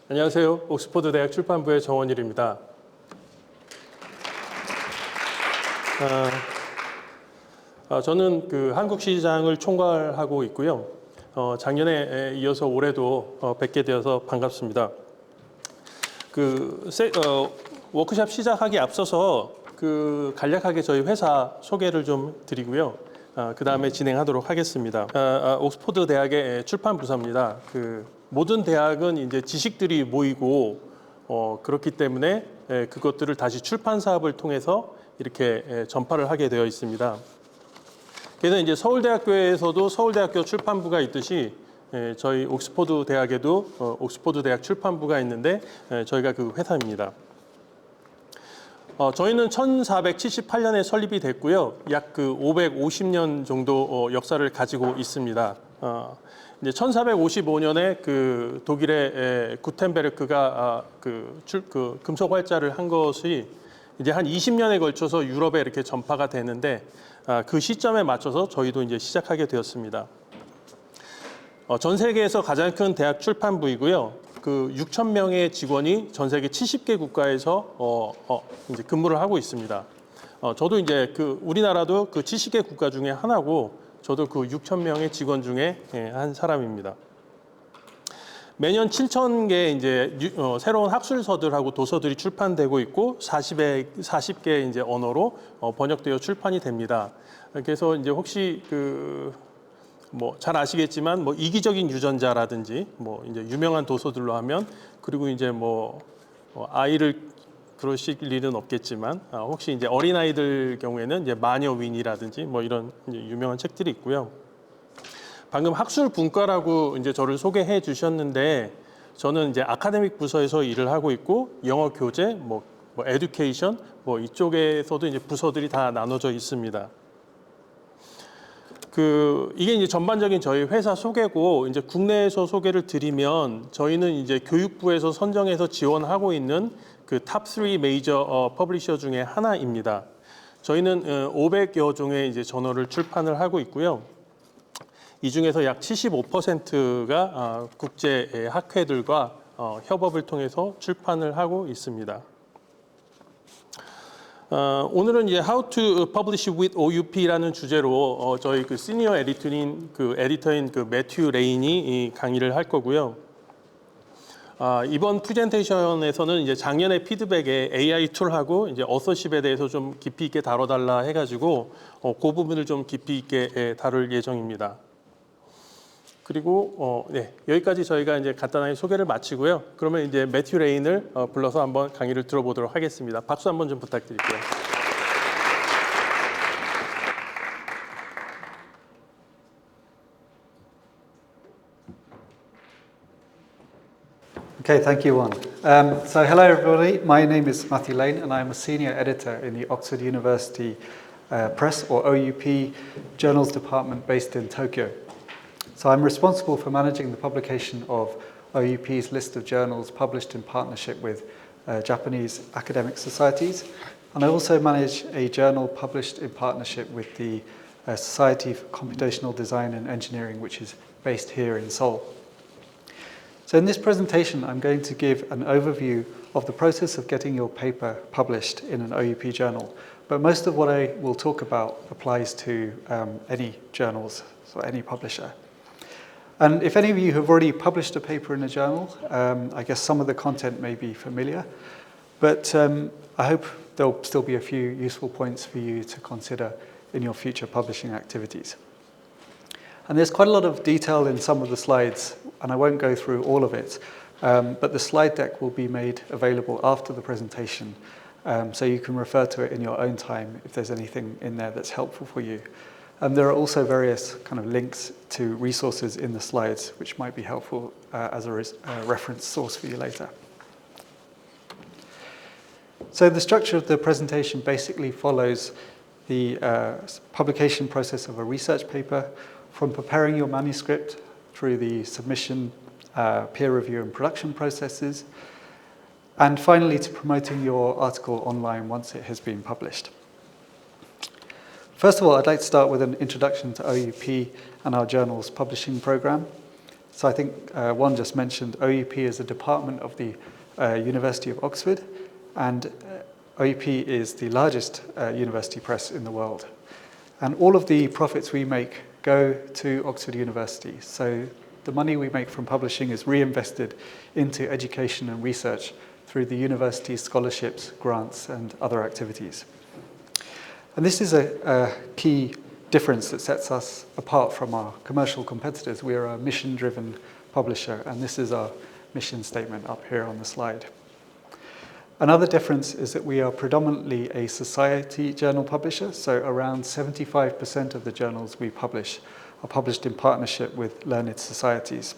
안녕하세요. 옥스퍼드 대학 출판부의 정원일입니다. 저는 그 한국 시장을 총괄하고 있고요. 작년에 이어서 올해도 뵙게 되어서 반갑습니다. 워크숍 시작하기 앞서서 간략하게 저희 회사 소개를 좀 드리고요. 그 다음에 진행하도록 하겠습니다. 옥스퍼드 대학의 출판 부서입니다. 모든 대학은 이제 지식들이 모이고 그렇기 때문에 그것들을 다시 출판 사업을 통해서 이렇게 전파를 하게 되어 있습니다. 그래서 이제 서울대학교에서도 서울대학교 출판부가 있듯이 저희 옥스퍼드 대학에도 옥스퍼드 대학 출판부가 있는데 저희가 그 회사입니다. 저희는 1478년에 설립이 됐고요. 약 550년 정도 역사를 가지고 있습니다. 이제 1455년에 독일의 구텐베르크가 금속 활자를 한 것이 이제 한 20년에 걸쳐서 유럽에 이렇게 전파가 되는데 그 시점에 맞춰서 저희도 이제 시작하게 되었습니다. 전 세계에서 가장 큰 대학 출판부이고요. 6,000명의 직원이 전 세계 70개 국가에서 이제 근무를 하고 있습니다. 저도 이제 우리나라도 70개 국가 중에 하나고 저도 6,000명의 직원 중에 한 사람입니다. 매년 7,000개 이제 새로운 학술서들하고 도서들이 출판되고 있고 40개 이제 언어로 번역되어 출판이 됩니다. 그래서 이제 혹시 잘 아시겠지만 이기적인 유전자라든지 이제 유명한 도서들로 하면 그리고 이제 아이를 그러실 일은 없겠지만 혹시 이제 어린아이들 경우에는 이제 마녀 윈이라든지 이런 이제 유명한 책들이 있고요. 방금 학술 분과라고 이제 저를 소개해 주셨는데 저는 이제 아카데믹 부서에서 일을 하고 있고 영어 교재, 에듀케이션 이쪽에서도 이제 부서들이 다 나눠져 있습니다. 이게 이제 전반적인 저희 회사 소개고 이제 국내에서 소개를 드리면 저희는 이제 교육부에서 선정해서 지원하고 있는 탑 3 메이저 퍼블리셔 중에 하나입니다. 저희는 500여 종의 이제 저널을 출판을 하고 있고요. 이 중에서 약 75%가 국제 학회들과 협업을 통해서 출판을 하고 있습니다. 오늘은 이제 How to Publish with OUP라는 주제로 저희 시니어 에디터인 매튜 레인이 강의를 할 거고요. 이번 프레젠테이션에서는 이제 작년의 피드백에 AI 툴하고 이제 어서십에 대해서 좀 깊이 있게 다뤄달라 해가지고 그 부분을 좀 깊이 있게 다룰 예정입니다. 그리고 여기까지 저희가 이제 간단하게 소개를 마치고요. 그러면 이제 매튜 레인을 불러서 한번 강의를 들어보도록 하겠습니다. 박수 한번 좀 부탁드릴게요. Okay, thank you, Juan. So hello everybody, my name is Matthew Lane and I'm a senior editor in the Oxford University Press or OUP Journals Department based in Tokyo. So I'm responsible for managing the publication of OUP's list of journals published in partnership with Japanese academic societies, and I also manage a journal published in partnership with the Society for Computational Design and Engineering, which is based here in Seoul. So in this presentation, I'm going to give an overview of the process of getting your paper published in an OUP journal. But most of what I will talk about applies to any journals, so any publisher. And if any of you have already published a paper in a journal, I guess some of the content may be familiar. But I hope there'll still be a few useful points for you to consider in your future publishing activities. And there's quite a lot of detail in some of the slides, and I won't go through all of it, but the slide deck will be made available after the presentation, so you can refer to it in your own time if there's anything in there that's helpful for you. There are also various kind of links to resources in the slides, which might be helpful as a reference source for you later. So the structure of the presentation basically follows the publication process of a research paper, from preparing your manuscript through the submission, peer review and production processes, and finally to promoting your article online once it has been published. First of all, I'd like to start with an introduction to OUP and our journal's publishing program. So I think one just mentioned OUP is a department of the University of Oxford, and OUP is the largest university press in the world. And all of the profits we make go to Oxford University. So the money we make from publishing is reinvested into education and research through the university's scholarships, grants, and other activities. And this is a key difference that sets us apart from our commercial competitors. We are a mission-driven publisher, and this is our mission statement up here on the slide. Another difference is that we are predominantly a society journal publisher, so around 75% of the journals we publish are published in partnership with learned societies.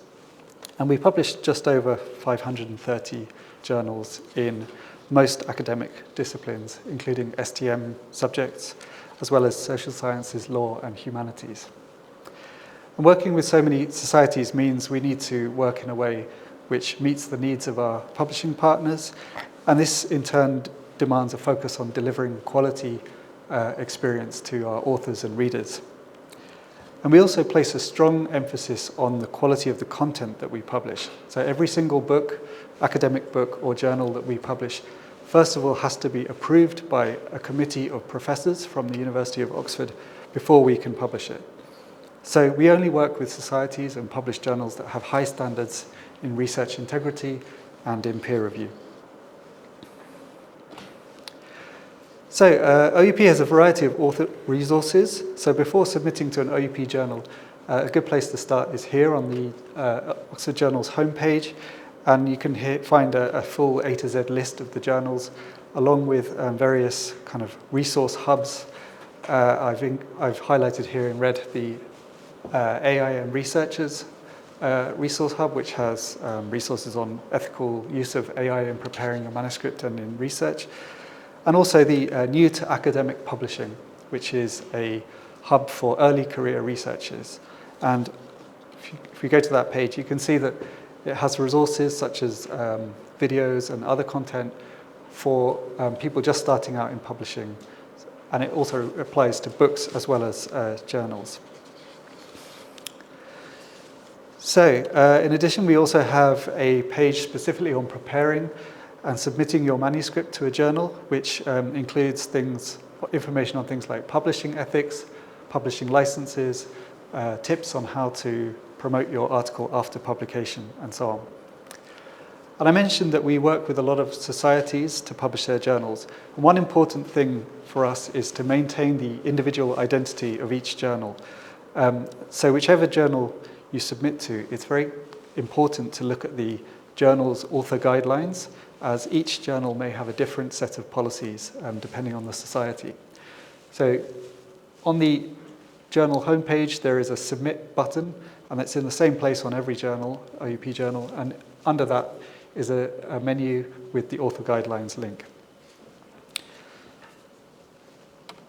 And we publish just over 530 journals in most academic disciplines, including STM subjects, as well as social sciences, law, and humanities. And working with so many societies means we need to work in a way which meets the needs of our publishing partners, and this in turn demands a focus on delivering quality experience to our authors and readers. And we also place a strong emphasis on the quality of the content that we publish. So every single book, academic book or journal that we publish, first of all has to be approved by a committee of professors from the University of Oxford before we can publish it. So we only work with societies and publish journals that have high standards in research integrity and in peer review. So OUP has a variety of author resources. So before submitting to an OUP journal, a good place to start is here on the Oxford Journal's homepage, and you can find a full A to Z list of the journals, along with various kind of resource hubs. I've highlighted here in red the AI and Researchers resource hub, which has resources on ethical use of AI in preparing a manuscript and in research. And also the New to Academic Publishing, which is a hub for early career researchers. And if you go to that page, you can see that it has resources such as videos and other content for people just starting out in publishing. And it also applies to books as well as journals. So in addition, we also have a page specifically on preparing and submitting your manuscript to a journal, which includes information on things like publishing ethics, publishing licenses, tips on how to promote your article after publication, and so on. And I mentioned that we work with a lot of societies to publish their journals. And one important thing for us is to maintain the individual identity of each journal. So whichever journal you submit to, it's very important to look at the journal's author guidelines, as each journal may have a different set of policies depending on the society. So on the journal homepage, there is a submit button, and it's in the same place on every journal, OUP journal, and under that is a menu with the author guidelines link.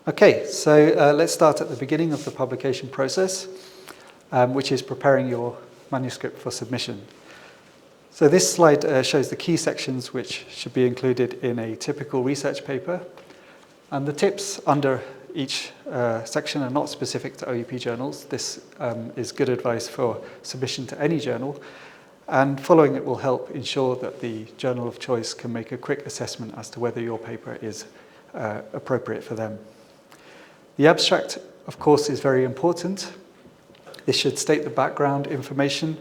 Okay, so let's start at the beginning of the publication process, which is preparing your manuscript for submission. So this slide shows the key sections which should be included in a typical research paper. And the tips under each section are not specific to OUP journals. This is good advice for submission to any journal. And following it will help ensure that the journal of choice can make a quick assessment as to whether your paper is appropriate for them. The abstract, of course, is very important. This should state the background information,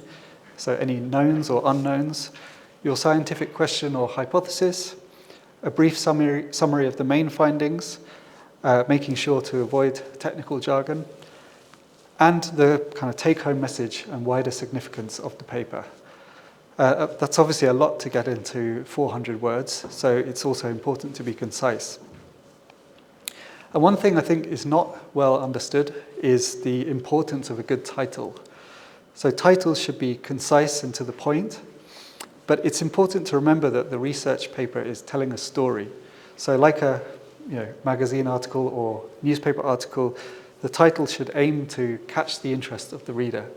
so any knowns or unknowns, your scientific question or hypothesis, a brief summary of the main findings, making sure to avoid technical jargon, and the kind of take-home message and wider significance of the paper. That's obviously a lot to get into 400 words, so it's also important to be concise. And one thing I think is not well understood is the importance of a good title. So titles should be concise and to the point, but it's important to remember that the research paper is telling a story. So like a magazine article or newspaper article, the title should aim to catch the interest of the reader.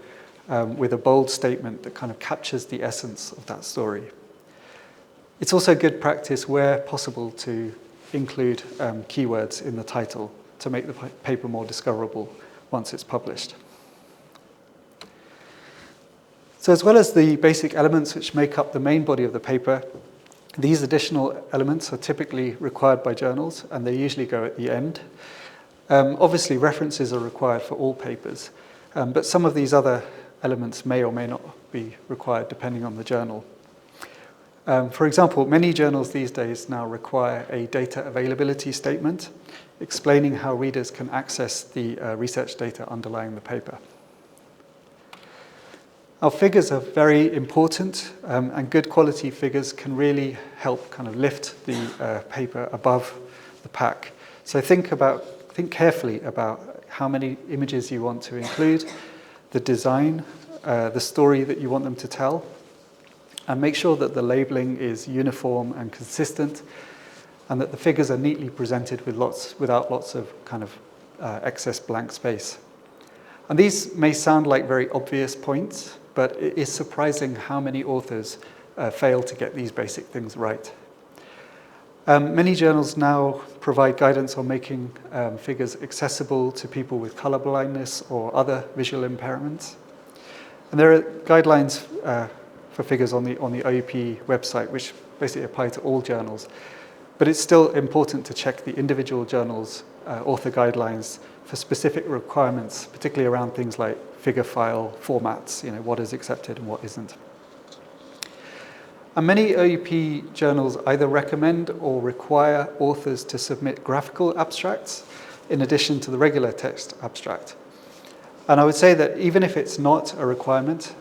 with a bold statement that kind of captures the essence of that story. It's also good practice where possible to include keywords in the title to make the paper more discoverable once it's published. So as well as the basic elements which make up the main body of the paper, these additional elements are typically required by journals, and they usually go at the end. Obviously, references are required for all papers, but some of these other elements may or may not be required depending on the journal. For example, many journals these days now require a data availability statement explaining how readers can access the research data underlying the paper. Our figures are very important, and good quality figures can really help kind of lift the paper above the pack. So think carefully about how many images you want to include, the design, the story that you want them to tell, and make sure that the labeling is uniform and consistent, and that the figures are neatly presented without lots of kind of excess blank space. And these may sound like very obvious points, but it is surprising how many authors fail to get these basic things right. Many journals now provide guidance on making figures accessible to people with color blindness or other visual impairments. And there are guidelines for figures on the OUP website, which basically apply to all journals. But it's still important to check the individual journals' author guidelines for specific requirements, particularly around things like figure file formats, what is accepted and what isn't. And many OUP journals either recommend or require authors to submit graphical abstracts in addition to the regular text abstract. And I would say that even if it's not a requirement,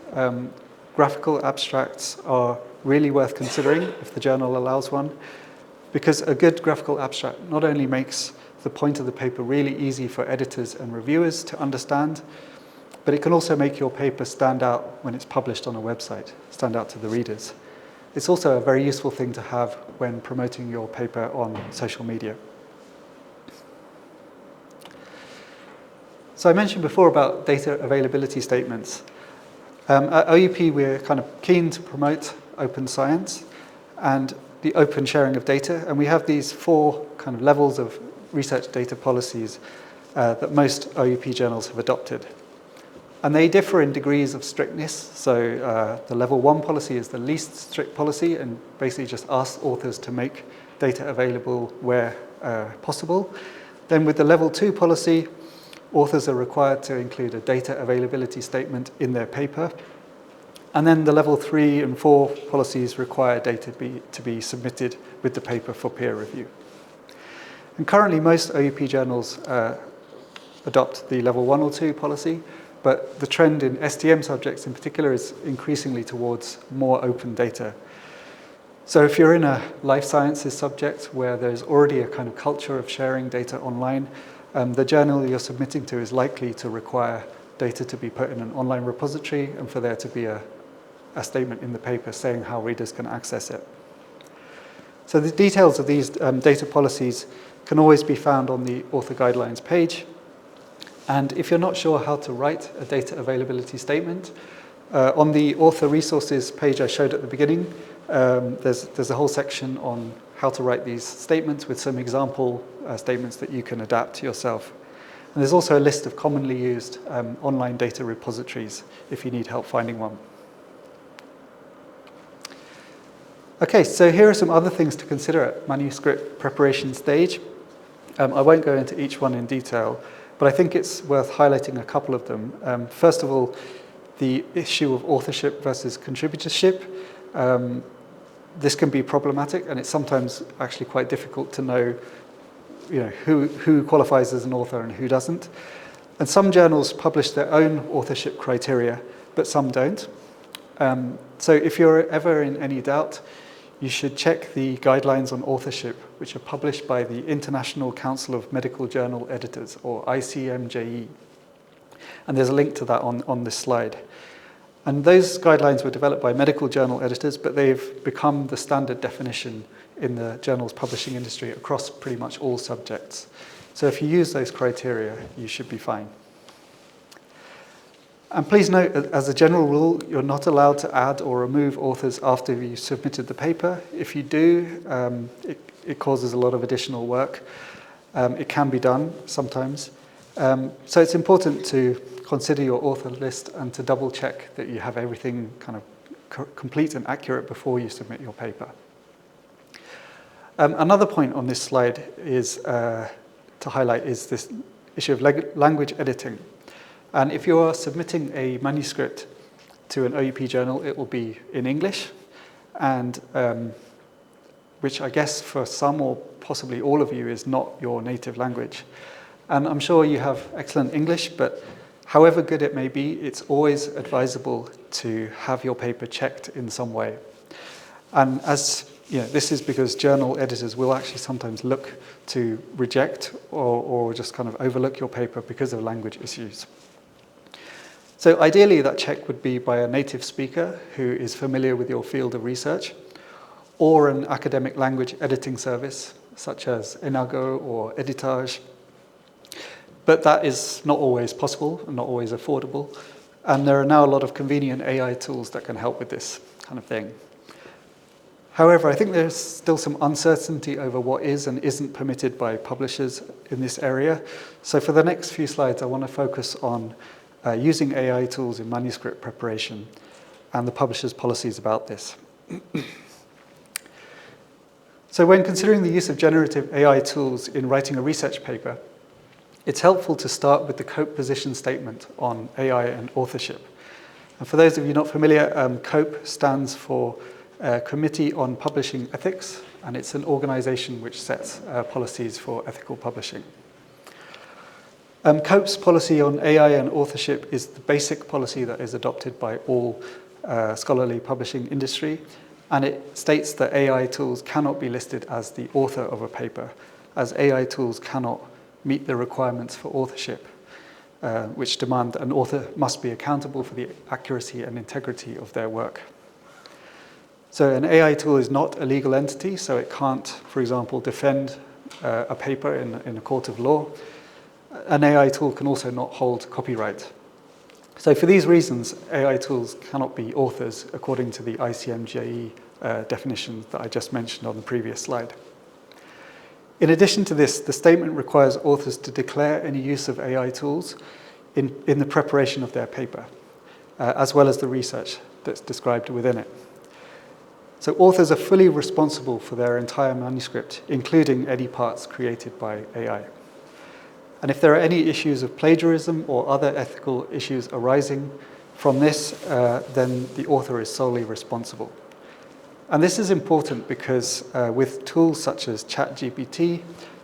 graphical abstracts are really worth considering if the journal allows one, because a good graphical abstract not only makes the point of the paper really easy for editors and reviewers to understand, but it can also make your paper stand out when it's published on a website, stand out to the readers. It's also a very useful thing to have when promoting your paper on social media. So I mentioned before about data availability statements. At OUP, we're kind of keen to promote open science and the open sharing of data, and we have these 4 kind of levels of research data policies that most OUP journals have adopted. And they differ in degrees of strictness. So the level 1 policy is the least strict policy and basically just asks authors to make data available where possible. Then with the level 2 policy, authors are required to include a data availability statement in their paper. And then the level 3 and 4 policies require data to be submitted with the paper for peer review. And currently most OUP journals adopt the level 1 or 2 policy, but the trend in STM subjects in particular is increasingly towards more open data. So if you're in a life sciences subject where there's already a kind of culture of sharing data online, the journal you're submitting to is likely to require data to be put in an online repository and for there to be a statement in the paper saying how readers can access it. So the details of these data policies can always be found on the author guidelines page. And if you're not sure how to write a data availability statement, on the author resources page I showed at the beginning, there's a whole section on how to write these statements with some example statements that you can adapt yourself. And there's also a list of commonly used online data repositories if you need help finding one. Okay, so here are some other things to consider at manuscript preparation stage. I won't go into each one in detail, but I think it's worth highlighting a couple of them. First of all, the issue of authorship versus contributorship. This can be problematic, and it's sometimes actually quite difficult to know, who qualifies as an author and who doesn't. And some journals publish their own authorship criteria, but some don't. So if you're ever in any doubt, you should check the guidelines on authorship, which are published by the International Council of Medical Journal Editors, or ICMJE. And there's a link to that on this slide. And those guidelines were developed by medical journal editors, but they've become the standard definition in the journal's publishing industry across pretty much all subjects. So if you use those criteria, you should be fine. And please note, as a general rule, you're not allowed to add or remove authors after you've submitted the paper. If you do, it causes a lot of additional work. It can be done sometimes. So it's important to consider your author list and to double check that you have everything kind of complete and accurate before you submit your paper. Another point on this slide is to highlight is this issue of language editing. And if you are submitting a manuscript to an OUP journal, it will be in English, and which I guess for some or possibly all of you is not your native language. And I'm sure you have excellent English, but however good it may be, it's always advisable to have your paper checked in some way. And as this is because journal editors will actually sometimes look to reject or just kind of overlook your paper because of language issues. So ideally, that check would be by a native speaker who is familiar with your field of research, or an academic language editing service, such as Enago or Editage. But that is not always possible and not always affordable. And there are now a lot of convenient AI tools that can help with this kind of thing. However, I think there's still some uncertainty over what is and isn't permitted by publishers in this area. So for the next few slides, I want to focus on using AI tools in manuscript preparation and the publisher's policies about this. So when considering the use of generative AI tools in writing a research paper, it's helpful to start with the COPE position statement on AI and authorship. And for those of you not familiar, COPE stands for Committee on Publishing Ethics, and it's an organization which sets policies for ethical publishing. COPE's policy on AI and authorship is the basic policy that is adopted by all scholarly publishing industry, and it states that AI tools cannot be listed as the author of a paper, as AI tools cannot meet the requirements for authorship, which demand that an author must be accountable for the accuracy and integrity of their work. So an AI tool is not a legal entity, so it can't, for example, defend a paper in a court of law. An AI tool can also not hold copyright. So for these reasons, AI tools cannot be authors according to the ICMJE definition that I just mentioned on the previous slide. In addition to this, the statement requires authors to declare any use of AI tools in the preparation of their paper, as well as the research that's described within it. So authors are fully responsible for their entire manuscript, including any parts created by AI. And if there are any issues of plagiarism or other ethical issues arising from this, then the author is solely responsible. And this is important because with tools such as ChatGPT,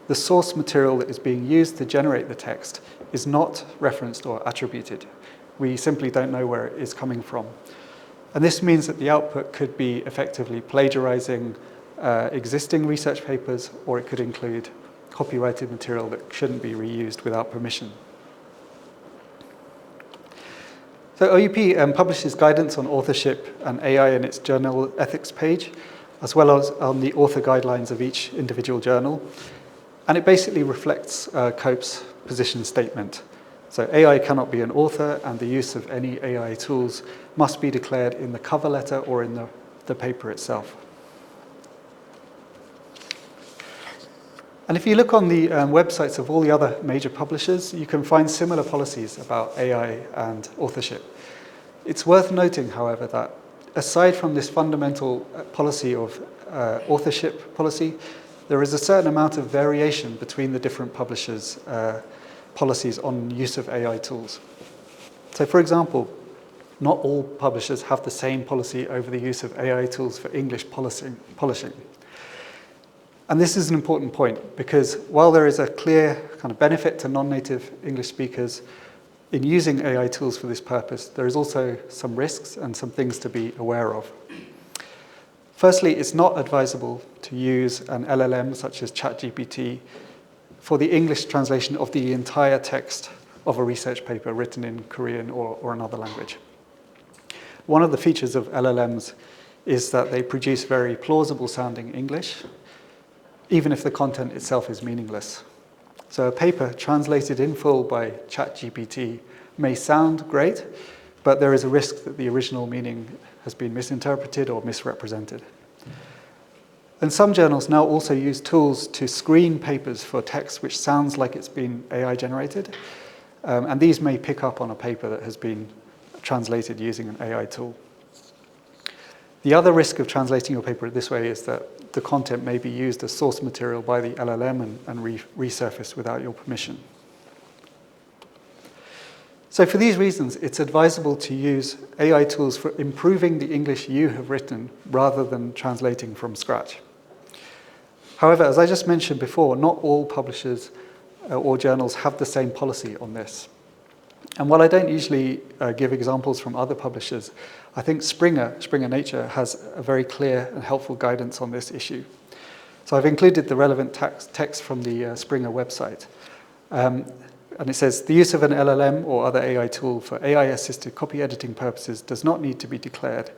the source material that is being used to generate the text is not referenced or attributed. We simply don't know where it is coming from. And this means that the output could be effectively plagiarizing existing research papers, or it could include copyrighted material that shouldn't be reused without permission. So OUP publishes guidance on authorship and AI in its journal ethics page, as well as on the author guidelines of each individual journal. And it basically reflects COPE's position statement. So AI cannot be an author, and the use of any AI tools must be declared in the cover letter or in the paper itself. And if you look on the websites of all the other major publishers, you can find similar policies about AI and authorship. It's worth noting, however, that aside from this fundamental policy of authorship policy, there is a certain amount of variation between the different publishers' policies on use of AI tools. So for example, not all publishers have the same policy over the use of AI tools for English polishing. And this is an important point, because while there is a clear kind of benefit to non-native English speakers in using AI tools for this purpose, there is also some risks and some things to be aware of. Firstly, it's not advisable to use an LLM such as ChatGPT for the English translation of the entire text of a research paper written in Korean or another language. One of the features of LLMs is that they produce very plausible sounding English, even if the content itself is meaningless. So a paper translated in full by ChatGPT may sound great, but there is a risk that the original meaning has been misinterpreted or misrepresented. And some journals now also use tools to screen papers for text which sounds like it's been AI generated. And these may pick up on a paper that has been translated using an AI tool. The other risk of translating your paper this way is that the content may be used as source material by the LLM and resurfaced without your permission. So for these reasons, it's advisable to use AI tools for improving the English you have written rather than translating from scratch. However, as I just mentioned before, not all publishers or journals have the same policy on this. And while I don't usually give examples from other publishers, I think Springer Nature has a very clear and helpful guidance on this issue. So I've included the relevant text from the Springer website. And it says, the use of an LLM or other AI tool for AI-assisted copy editing purposes does not need to be declared.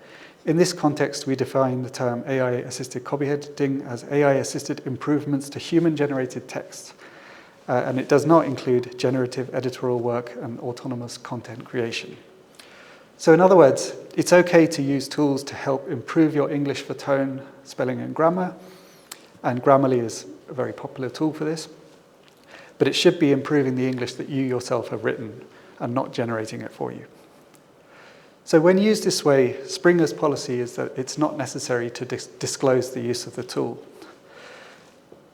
In this context, we define the term AI-assisted copy editing as AI-assisted improvements to human-generated text. And it does not include generative editorial work and autonomous content creation. So in other words, it's okay to use tools to help improve your English for tone, spelling, and grammar. And Grammarly is a very popular tool for this. But it should be improving the English that you yourself have written and not generating it for you. So when used this way, Springer's policy is that it's not necessary to disclose the use of the tool.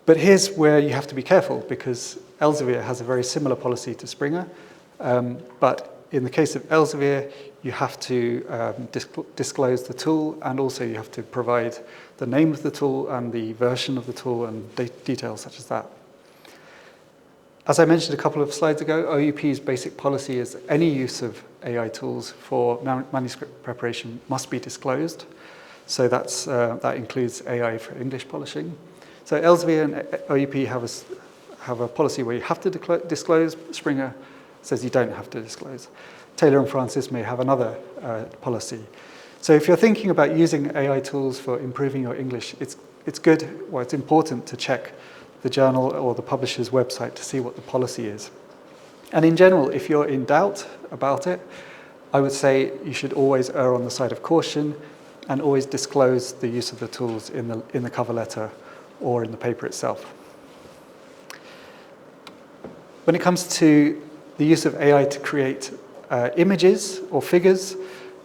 But here's where you have to be careful, because Elsevier has a very similar policy to Springer. But in the case of Elsevier, you have to disclose the tool, and also you have to provide the name of the tool and the version of the tool and details such as that. As I mentioned a couple of slides ago, OUP's basic policy is any use of AI tools for manuscript preparation must be disclosed. So that includes AI for English polishing. So Elsevier and OUP have a policy where you have to disclose. Springer says you don't have to disclose. Taylor and Francis may have another policy. So if you're thinking about using AI tools for improving your English, it's good, well, it's important to check the journal or the publisher's website to see what the policy is. And in general, if you're in doubt about it, I would say you should always err on the side of caution and always disclose the use of the tools in the cover letter or in the paper itself. When it comes to the use of AI to create images or figures,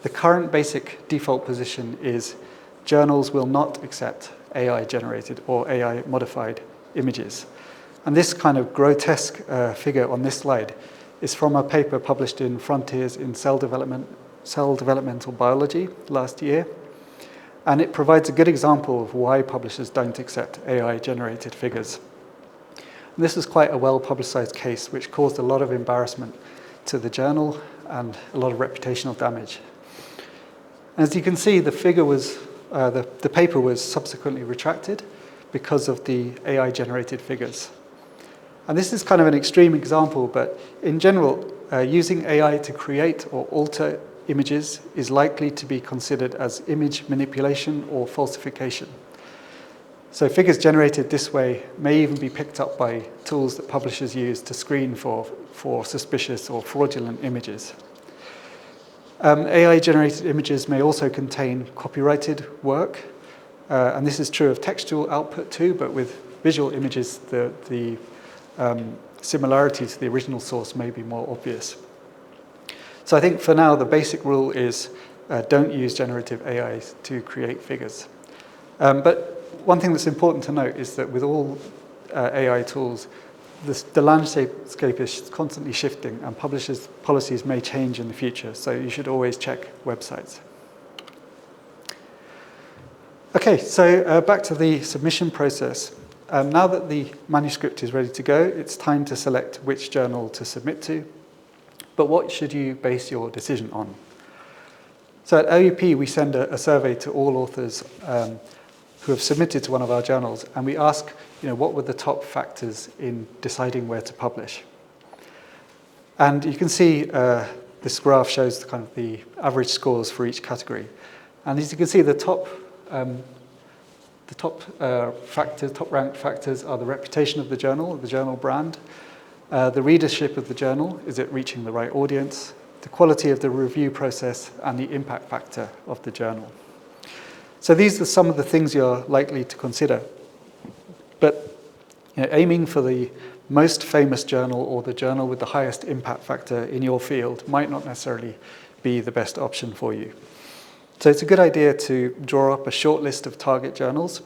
the current basic default position is journals will not accept AI-generated or AI-modified images. And this kind of grotesque figure on this slide is from a paper published in Frontiers in Cell Developmental Biology last year. And it provides a good example of why publishers don't accept AI-generated figures. And this is quite a well-publicized case which caused a lot of embarrassment to the journal and a lot of reputational damage. As you can see, the figure was, the paper was subsequently retracted because of the AI-generated figures. And this is kind of an extreme example, but in general, using AI to create or alter images is likely to be considered as image manipulation or falsification. So figures generated this way may even be picked up by tools that publishers use to screen for suspicious or fraudulent images. AI-generated images may also contain copyrighted work, and this is true of textual output too, but with visual images, the similarity to the original source may be more obvious. So I think for now, the basic rule is don't use generative AI to create figures. But one thing that's important to note is that with all AI tools, the landscape is constantly shifting and publishers' policies may change in the future, so you should always check websites. Okay, so back to the submission process. Now that the manuscript is ready to go, it's time to select which journal to submit to. But what should you base your decision on? So at OUP, we send a survey to all authors who have submitted to one of our journals, and we ask, what were the top factors in deciding where to publish? And you can see this graph shows the average scores for each category. And as you can see, the top ranked factors are the reputation of the journal brand, the readership of the journal, is it reaching the right audience, the quality of the review process, and the impact factor of the journal. So these are some of the things you're likely to consider. But aiming for the most famous journal or the journal with the highest impact factor in your field might not necessarily be the best option for you. So it's a good idea to draw up a short list of target journals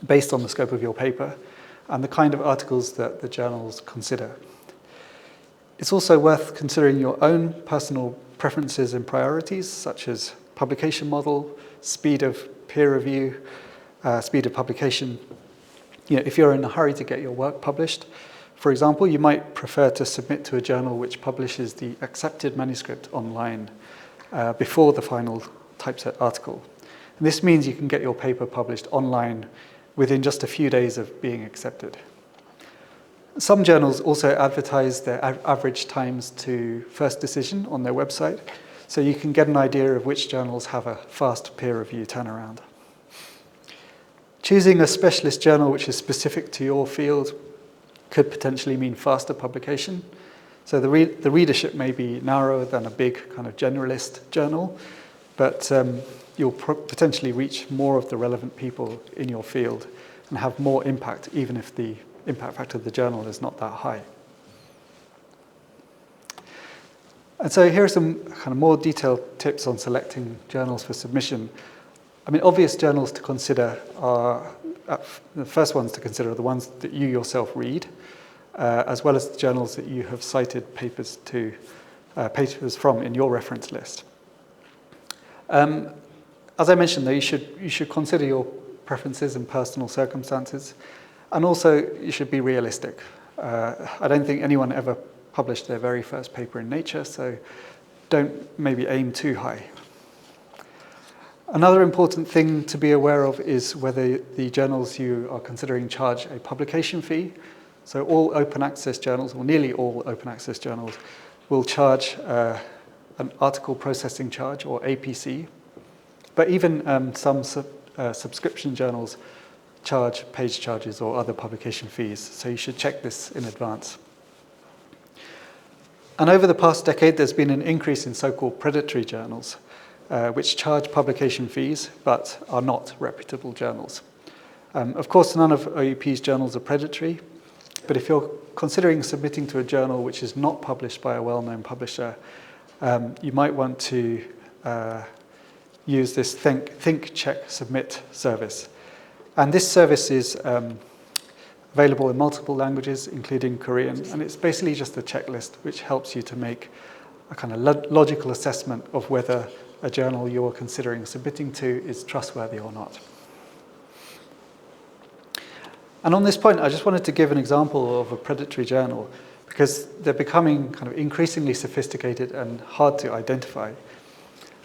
based on the scope of your paper and the kind of articles that the journals consider. It's also worth considering your own personal preferences and priorities, such as publication model, speed of peer review, speed of publication. If you're in a hurry to get your work published, for example, you might prefer to submit to a journal which publishes the accepted manuscript online before the final typeset article. And this means you can get your paper published online within just a few days of being accepted. Some journals also advertise their average times to first decision on their website, so you can get an idea of which journals have a fast peer review turnaround. Choosing a specialist journal which is specific to your field could potentially mean faster publication. So the readership may be narrower than a big kind of generalist journal, but you'll potentially reach more of the relevant people in your field and have more impact, even if the impact factor of the journal is not that high. And so here are some kind of more detailed tips on selecting journals for submission. I mean, obvious journals to consider are, the first ones to consider are the ones that you yourself read, as well as the journals that you have cited papers from in your reference list. As I mentioned, though, you should consider your preferences and personal circumstances, and also you should be realistic. I don't think anyone ever published their very first paper in Nature, so don't maybe aim too high. Another important thing to be aware of is whether the journals you are considering charge a publication fee. So all open access journals, or nearly all open access journals, will charge an article processing charge, or APC. But even some subscription journals charge page charges or other publication fees, so you should check this in advance. And over the past decade, there's been an increase in so-called predatory journals, which charge publication fees but are not reputable journals. Of course, none of OUP's journals are predatory, but if you're considering submitting to a journal which is not published by a well-known publisher, you might want to use this Think, Check, Submit service. And this service is available in multiple languages, including Korean, and it's basically just a checklist which helps you to make a kind of logical assessment of whether a journal you're considering submitting to is trustworthy or not. And on this point, I just wanted to give an example of a predatory journal because they're becoming kind of increasingly sophisticated and hard to identify.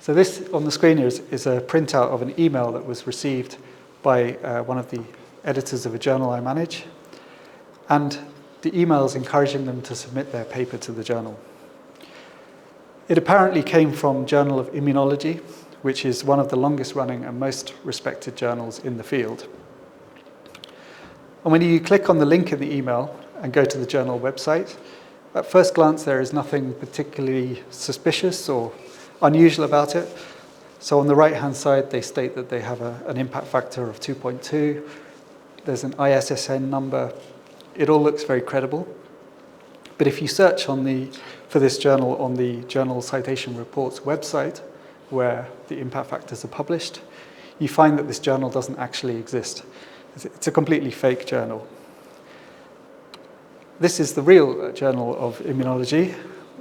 So this on the screen here is a printout of an email that was received by one of the editors of a journal I manage, and the email is encouraging them to submit their paper to the journal. It apparently came from Journal of Immunology, which is one of the longest running and most respected journals in the field. And when you click on the link in the email and go to the journal website, at first glance there is nothing particularly suspicious or unusual about it. So on the right-hand side, they state that they have an impact factor of 2.2. There's an ISSN number. It all looks very credible. But if you search for this journal on the Journal Citation Reports website, where the impact factors are published, you find that this journal doesn't actually exist. It's a completely fake journal. This is the real Journal of Immunology.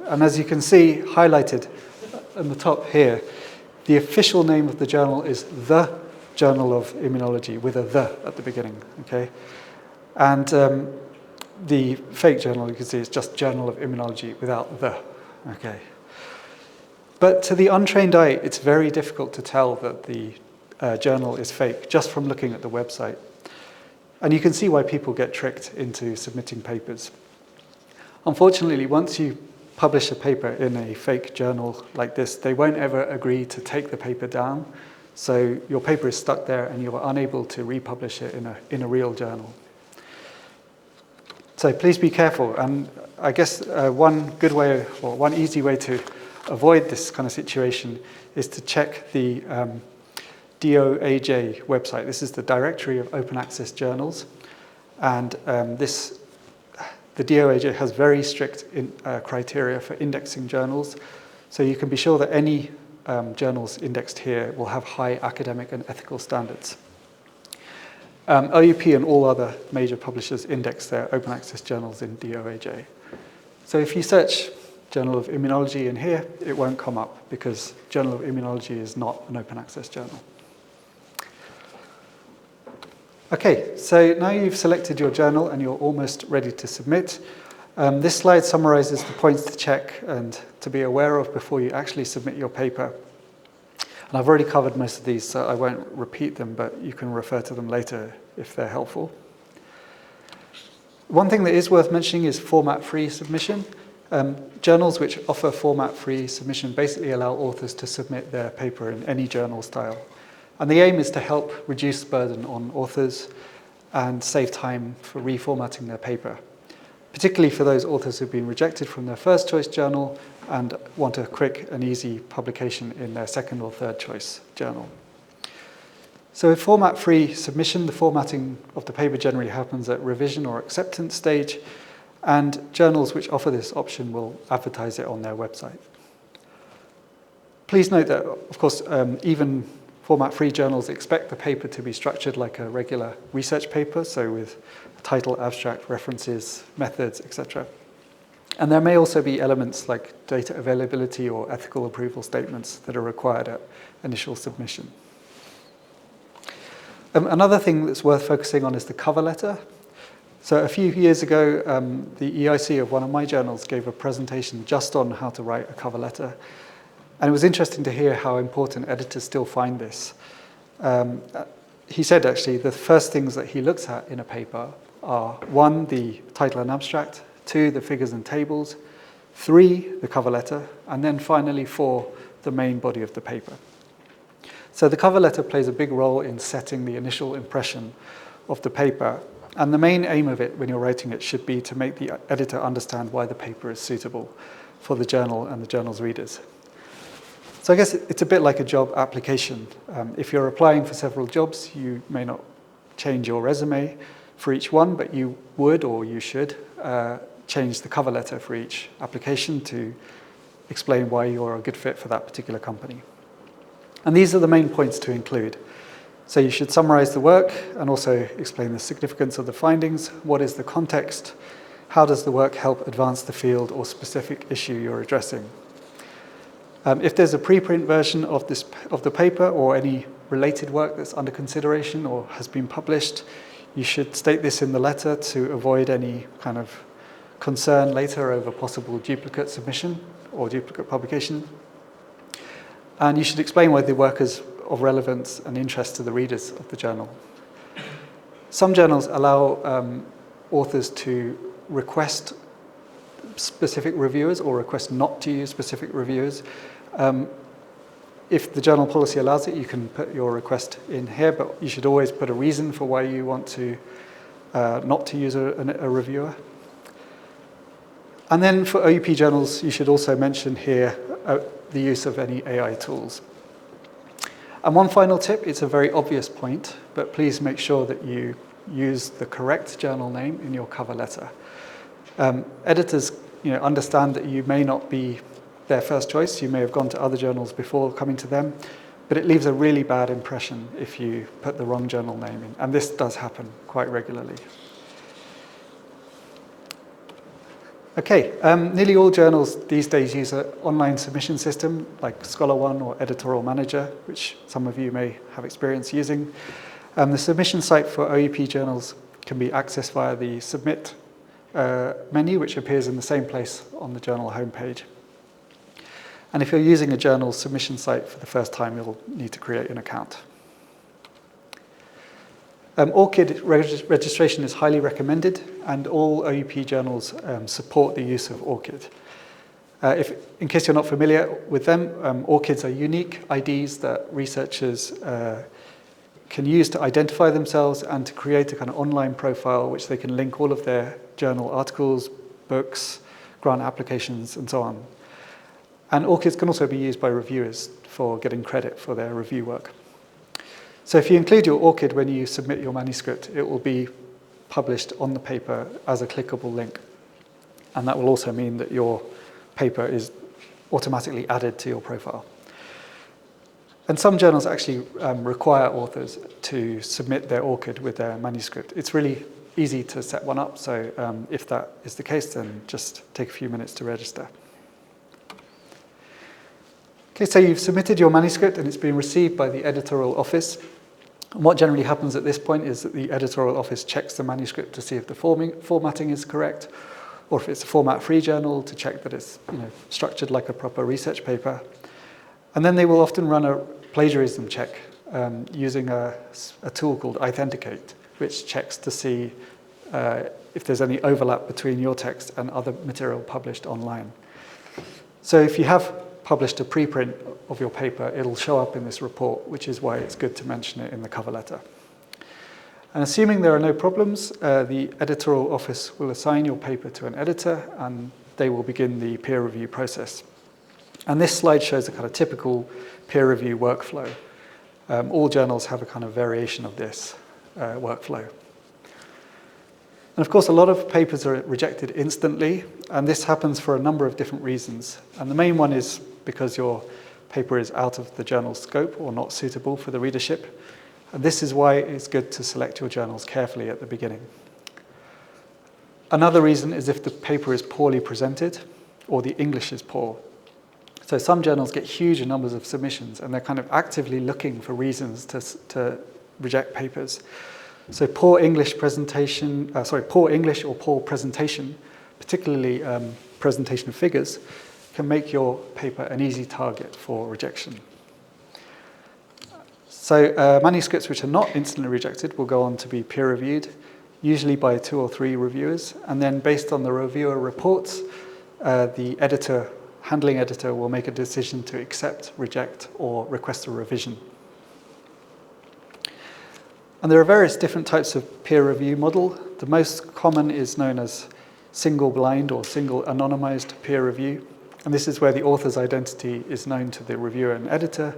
And as you can see, highlighted on the top here, the official name of the journal is the Journal of Immunology, with a "the" at the beginning, okay? And the fake journal, you can see, is just Journal of Immunology without "the," okay? But to the untrained eye, it's very difficult to tell that the journal is fake just from looking at the website. And you can see why people get tricked into submitting papers. Unfortunately, once you publish a paper in a fake journal like this, they won't ever agree to take the paper down. So your paper is stuck there and you're unable to republish it in a real journal. So please be careful. And I guess one good way, or one easy way to avoid this kind of situation is to check the DOAJ website. This is the Directory of Open Access Journals. And the DOAJ has very strict criteria for indexing journals. So you can be sure that any journals indexed here will have high academic and ethical standards. OUP and all other major publishers index their open access journals in DOAJ. So if you search Journal of Immunology in here, it won't come up because Journal of Immunology is not an open access journal. Okay, so now you've selected your journal and you're almost ready to submit. This slide summarizes the points to check and to be aware of before you actually submit your paper. And I've already covered most of these, so I won't repeat them, but you can refer to them later if they're helpful. One thing that is worth mentioning is format-free submission. Journals which offer format-free submission basically allow authors to submit their paper in any journal style. And the aim is to help reduce burden on authors and save time for reformatting their paper, particularly for those authors who've been rejected from their first choice journal and want a quick and easy publication in their second or third choice journal. So with format-free submission, the formatting of the paper generally happens at revision or acceptance stage, and journals which offer this option will advertise it on their website. Please note that, of course, even format-free journals expect the paper to be structured like a regular research paper, so with title, abstract, references, methods, etc. And there may also be elements like data availability or ethical approval statements that are required at initial submission. Another thing that's worth focusing on is the cover letter. So a few years ago, the EIC of one of my journals gave a presentation just on how to write a cover letter. And it was interesting to hear how important editors still find this. He said, actually, the first things that he looks at in a paper are 1, the title and abstract, 2, the figures and tables, 3, the cover letter, and then finally 4, the main body of the paper. So the cover letter plays a big role in setting the initial impression of the paper. And the main aim of it when you're writing it should be to make the editor understand why the paper is suitable for the journal and the journal's readers. So I guess it's a bit like a job application. If you're applying for several jobs, you may not change your resume for each one, but you would or you should change the cover letter for each application to explain why you're a good fit for that particular company. And these are the main points to include. So you should summarize the work and also explain the significance of the findings. What is the context? How does the work help advance the field or specific issue you're addressing? If there's a preprint version of the paper or any related work that's under consideration or has been published, you should state this in the letter to avoid any kind of concern later over possible duplicate submission or duplicate publication. And you should explain why the work is of relevance and interest to the readers of the journal. Some journals allow authors to request specific reviewers or request not to use specific reviewers. If the journal policy allows it, you can put your request in here, but you should always put a reason for why you want to not to use a reviewer. And then for OUP journals, you should also mention here the use of any AI tools. And one final tip, it's a very obvious point, but please make sure that you use the correct journal name in your cover letter. Editors understand that you may not be their first choice. You may have gone to other journals before coming to them, but it leaves a really bad impression if you put the wrong journal name in. And this does happen quite regularly. Okay, nearly all journals these days use an online submission system like ScholarOne or Editorial Manager, which some of you may have experience using. The submission site for OUP journals can be accessed via the Submit menu, which appears in the same place on the journal homepage. And if you're using a journal submission site for the first time, you'll need to create an account. ORCID registration is highly recommended, and all OUP journals support the use of ORCID. In case you're not familiar with them, ORCIDs are unique IDs that researchers can use to identify themselves and to create a kind of online profile which they can link all of their journal articles, books, grant applications, and so on. And ORCIDs can also be used by reviewers for getting credit for their review work. So if you include your ORCID when you submit your manuscript, it will be published on the paper as a clickable link. And that will also mean that your paper is automatically added to your profile. And some journals actually require authors to submit their ORCID with their manuscript. It's really easy to set one up, so if that is the case, then just take a few minutes to register. Okay, so you've submitted your manuscript and it's been received by the editorial office. And what generally happens at this point is that the editorial office checks the manuscript to see if the formatting is correct, or if it's a format-free journal, to check that it's structured like a proper research paper. And then they will often run a plagiarism check using a tool called Authenticate, which checks to see if there's any overlap between your text and other material published online. So if you have published a preprint of your paper, it'll show up in this report, which is why it's good to mention it in the cover letter. And assuming there are no problems, the editorial office will assign your paper to an editor and they will begin the peer review process. And this slide shows a kind of typical peer review workflow. All journals have a kind of variation of this workflow. And of course, a lot of papers are rejected instantly, and this happens for a number of different reasons. And the main one is because your paper is out of the journal's scope or not suitable for the readership. And this is why it's good to select your journals carefully at the beginning. Another reason is if the paper is poorly presented or the English is poor. So some journals get huge numbers of submissions and they're kind of actively looking for reasons to reject papers. So poor English or poor presentation, particularly presentation of figures, can make your paper an easy target for rejection. So manuscripts which are not instantly rejected will go on to be peer reviewed, usually by 2 or 3 reviewers, and then based on the reviewer reports, the handling editor will make a decision to accept, reject, or request a revision. And there are various different types of peer review model. The most common is known as single blind or single anonymized peer review. And this is where the author's identity is known to the reviewer and editor,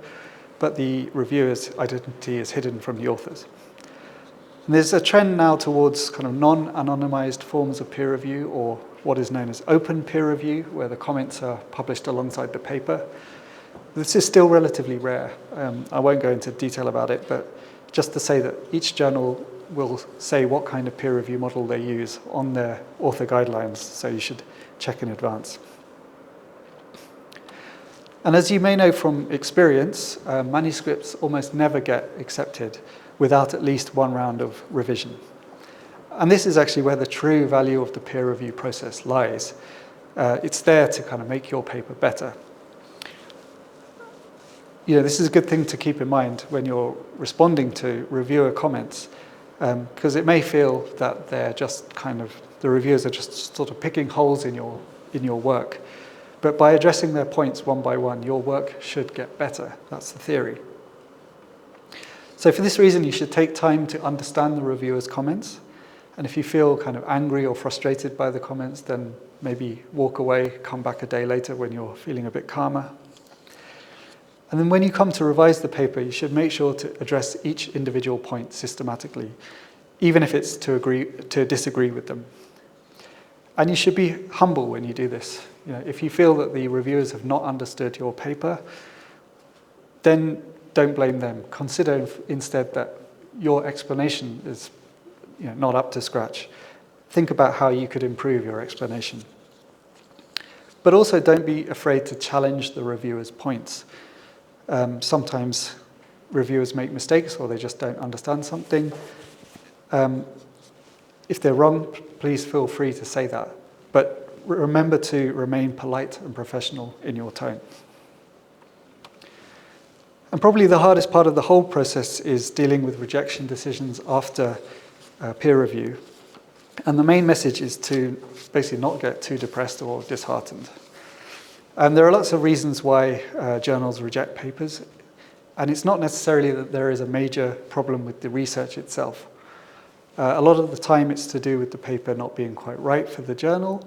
but the reviewer's identity is hidden from the author's. And there's a trend now towards kind of non-anonymized forms of peer review, or what is known as open peer review, where the comments are published alongside the paper. This is still relatively rare. I won't go into detail about it, but just to say that each journal will say what kind of peer review model they use on their author guidelines, so you should check in advance. And as you may know from experience, manuscripts almost never get accepted without at least one round of revision. And this is actually where the true value of the peer review process lies. It's there to kind of make your paper better. This is a good thing to keep in mind when you're responding to reviewer comments, because it may feel that the reviewers are just sort of picking holes in your work. But by addressing their points one by one, your work should get better. That's the theory. So for this reason, you should take time to understand the reviewer's comments. And if you feel kind of angry or frustrated by the comments, then maybe walk away, come back a day later when you're feeling a bit calmer. And then when you come to revise the paper, you should make sure to address each individual point systematically, even if it's to disagree with them. And you should be humble when you do this. If you feel that the reviewers have not understood your paper, then don't blame them. Consider instead that your explanation is not up to scratch. Think about how you could improve your explanation. But also don't be afraid to challenge the reviewer's points. Sometimes reviewers make mistakes or they just don't understand something. If they're wrong, please feel free to say that. But remember to remain polite and professional in your tone. And probably the hardest part of the whole process is dealing with rejection decisions after peer review. And the main message is to basically not get too depressed or disheartened. And there are lots of reasons why journals reject papers. And it's not necessarily that there is a major problem with the research itself. A lot of the time it's to do with the paper not being quite right for the journal,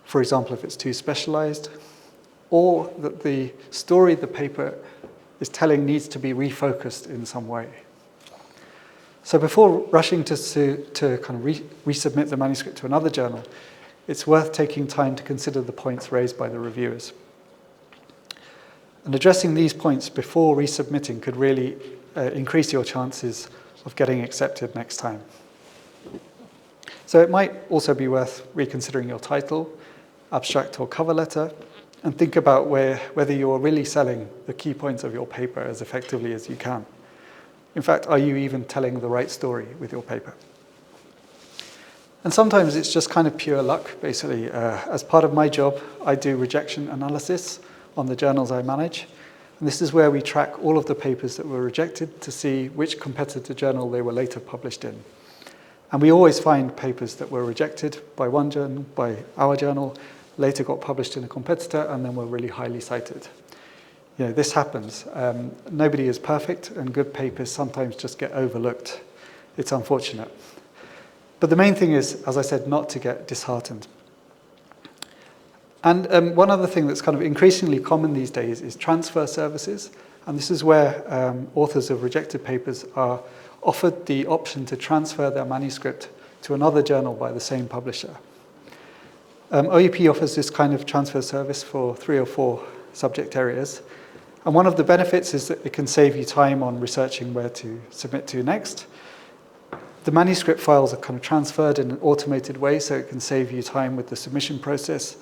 for example, if it's too specialized, or that the story the paper is telling needs to be refocused in some way. So before rushing to kind of resubmit the manuscript to another journal, it's worth taking time to consider the points raised by the reviewers. And addressing these points before resubmitting could really increase your chances of getting accepted next time. So it might also be worth reconsidering your title, abstract or cover letter, and think about whether you're really selling the key points of your paper as effectively as you can. In fact, are you even telling the right story with your paper? And sometimes it's just kind of pure luck, basically. As part of my job, I do rejection analysis on the journals I manage. And this is where we track all of the papers that were rejected to see which competitor journal they were later published in. And we always find papers that were rejected by one journal, by our journal, later got published in a competitor, and then were really highly cited. You know, this happens. Nobody is perfect, and good papers sometimes just get overlooked. It's unfortunate. But the main thing is, as I said, not to get disheartened. And one other thing that's kind of increasingly common these days is transfer services. And this is where authors of rejected papers are offered the option to transfer their manuscript to another journal by the same publisher. OUP offers this kind of transfer service for 3 or 4 subject areas. And one of the benefits is that it can save you time on researching where to submit to next. The manuscript files are kind of transferred in an automated way, so it can save you time with the submission process.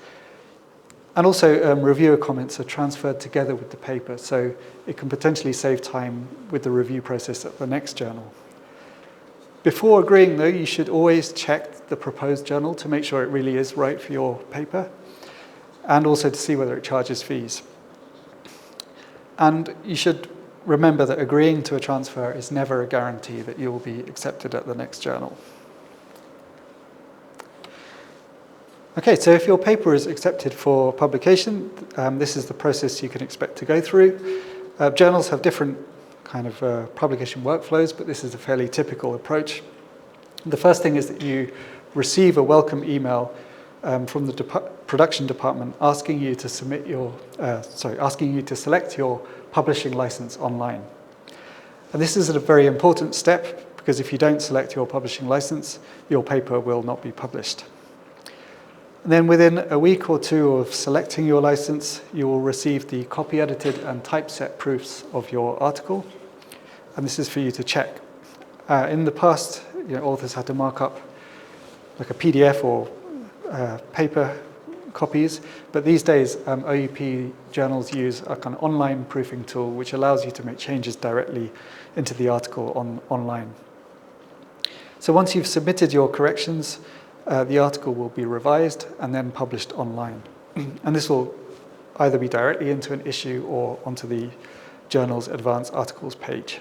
And also, reviewer comments are transferred together with the paper, so it can potentially save time with the review process at the next journal. Before agreeing, though, you should always check the proposed journal to make sure it really is right for your paper, and also to see whether it charges fees. And you should remember that agreeing to a transfer is never a guarantee that you will be accepted at the next journal. Okay, so if your paper is accepted for publication, this is the process you can expect to go through. Journals have different kind of publication workflows, but this is a fairly typical approach. The first thing is that you receive a welcome email from the production department asking you to submit your, asking you to select your publishing license online. And this is a very important step because if you don't select your publishing license, your paper will not be published. And then within a week or 2 of selecting your license, you will receive the copy edited and typeset proofs of your article. And this is for you to check. In the past, authors had to mark up like a PDF or paper copies, but these days OUP journals use a kind of online proofing tool which allows you to make changes directly into the article online. So once you've submitted your corrections, the article will be revised and then published online. And this will either be directly into an issue or onto the journal's advanced articles page.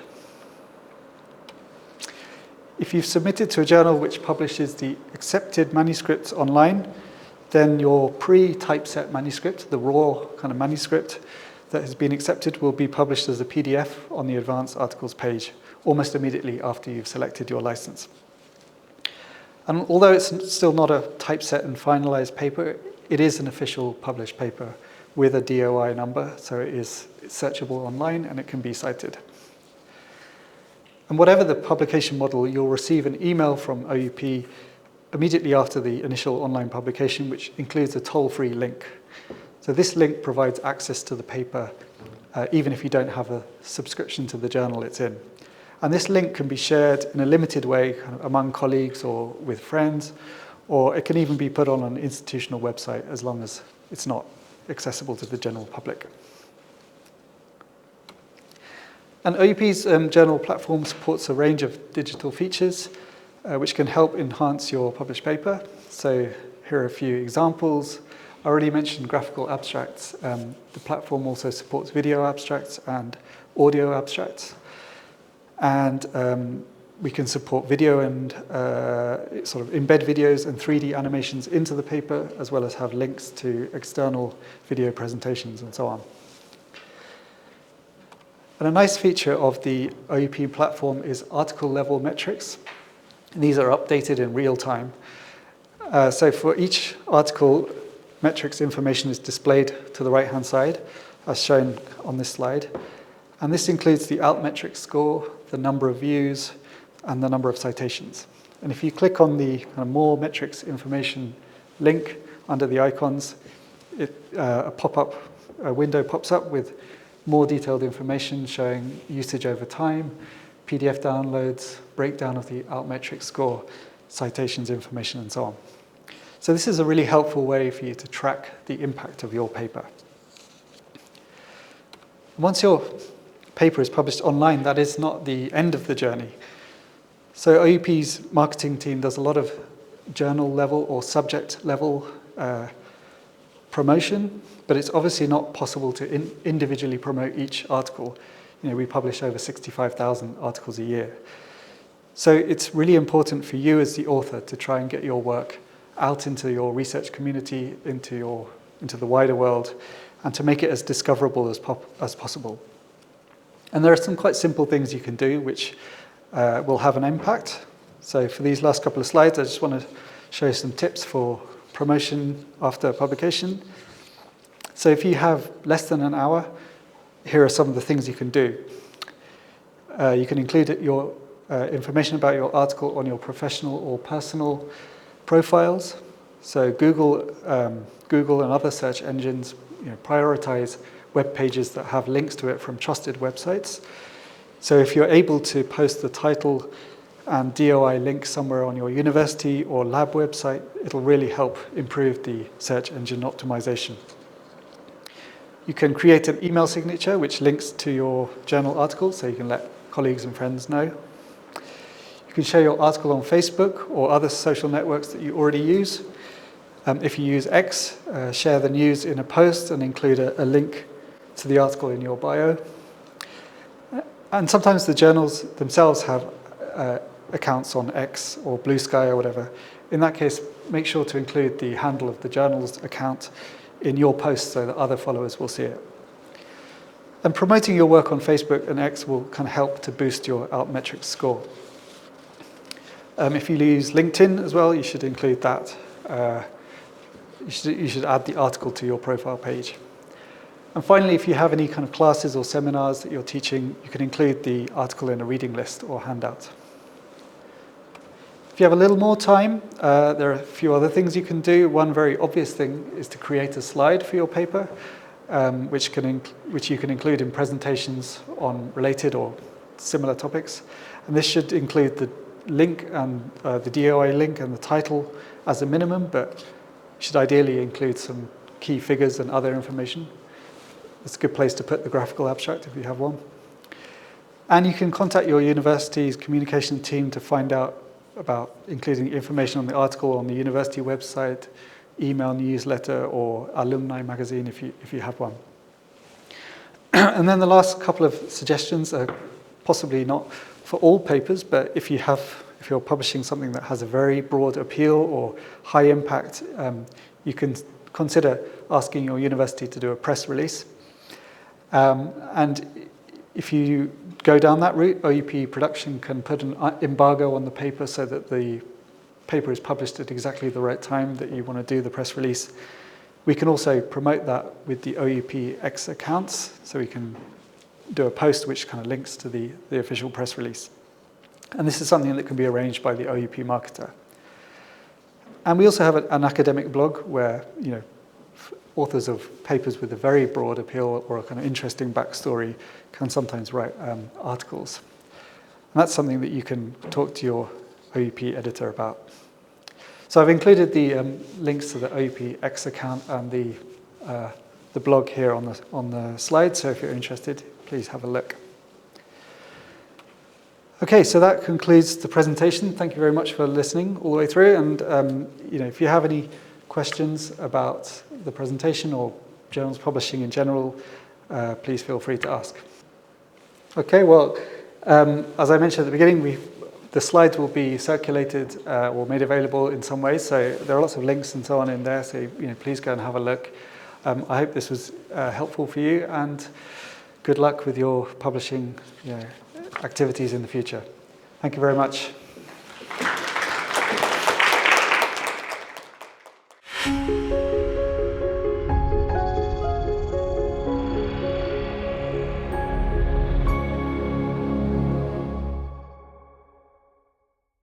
If you've submitted to a journal which publishes the accepted manuscripts online, then your pre-typeset manuscript, the raw kind of manuscript that has been accepted, will be published as a PDF on the advanced articles page almost immediately after you've selected your license. And although it's still not a typeset and finalized paper, it is an official published paper with a DOI number, so it is searchable online and it can be cited. And whatever the publication model, you'll receive an email from OUP immediately after the initial online publication, which includes a toll-free link. So this link provides access to the paper, even if you don't have a subscription to the journal it's in. And this link can be shared in a limited way kind of among colleagues or with friends, or it can even be put on an institutional website as long as it's not accessible to the general public. And OUP's journal platform supports a range of digital features which can help enhance your published paper. So here are a few examples. I already mentioned graphical abstracts. The platform also supports video abstracts and audio abstracts. And we can support video and sort of embed videos and 3D animations into the paper, as well as have links to external video presentations and so on. And a nice feature of the OUP platform is article level metrics. And these are updated in real time. So for each article, metrics information is displayed to the right-hand side, as shown on this slide. And this includes the altmetrics score, the number of views, and the number of citations. And if you click on the kind of more metrics information link under the icons, a window pops up with more detailed information showing usage over time, PDF downloads, breakdown of the altmetrics score, citations information, and so on. So this is a really helpful way for you to track the impact of your paper. Once your paper is published online, that is not the end of the journey. So OUP's marketing team does a lot of journal level or subject level promotion, but it's obviously not possible to individually promote each article. We publish over 65,000 articles a year. So it's really important for you as the author to try and get your work out into your research community, into the wider world, and to make it as discoverable as possible. And there are some quite simple things you can do which will have an impact. So for these last couple of slides, I just want to show you some tips for promotion after publication. So if you have less than an hour, here are some of the things you can do. You can include your information about your article on your professional or personal profiles. So Google and other search engines prioritize web pages that have links to it from trusted websites. So if you're able to post the title and DOI link somewhere on your university or lab website, it'll really help improve the search engine optimization. You can create an email signature which links to your journal article so you can let colleagues and friends know. You can share your article on Facebook or other social networks that you already use. If you use X, share the news in a post and include a link to the article in your bio. And sometimes the journals themselves have accounts on X or Blue Sky or whatever. In that case, make sure to include the handle of the journal's account in your post so that other followers will see it. And promoting your work on Facebook and X will kind of help to boost your altmetrics score. If you use LinkedIn as well, you should include that. You should add the article to your profile page. And finally, if you have any kind of classes or seminars that you're teaching, you can include the article in a reading list or handout. If you have a little more time, there are a few other things you can do. One very obvious thing is to create a slide for your paper, which you can include in presentations on related or similar topics. And this should include the link and the DOI link and the title as a minimum, but you should ideally include some key figures and other information. It's a good place to put the graphical abstract if you have one. And you can contact your university's communication team to find out about including information on the article on the university website, email newsletter, or alumni magazine if you have one. And then the last couple of suggestions are possibly not for all papers, but if you're publishing something that has a very broad appeal or high impact, you can consider asking your university to do a press release. And if you go down that route, OUP production can put an embargo on the paper so that the paper is published at exactly the right time that you want to do the press release. We can also promote that with the OUP X accounts, so we can do a post which kind of links to the official press release. And this is something that can be arranged by the OUP marketer. And we also have an academic blog where authors of papers with a very broad appeal or a kind of interesting backstory can sometimes write articles. And that's something that you can talk to your OUP editor about. So I've included the links to the OUP X account and the blog here on the slide. So if you're interested, please have a look. Okay, so that concludes the presentation. Thank you very much for listening all the way through. And if you have any questions about the presentation or journals publishing in general, please feel free to ask. Okay, well, as I mentioned at the beginning, the slides will be circulated or made available in some ways. So there are lots of links and so on in there. So please go and have a look. I hope this was helpful for you. And good luck with your publishing activities in the future. Thank you very much.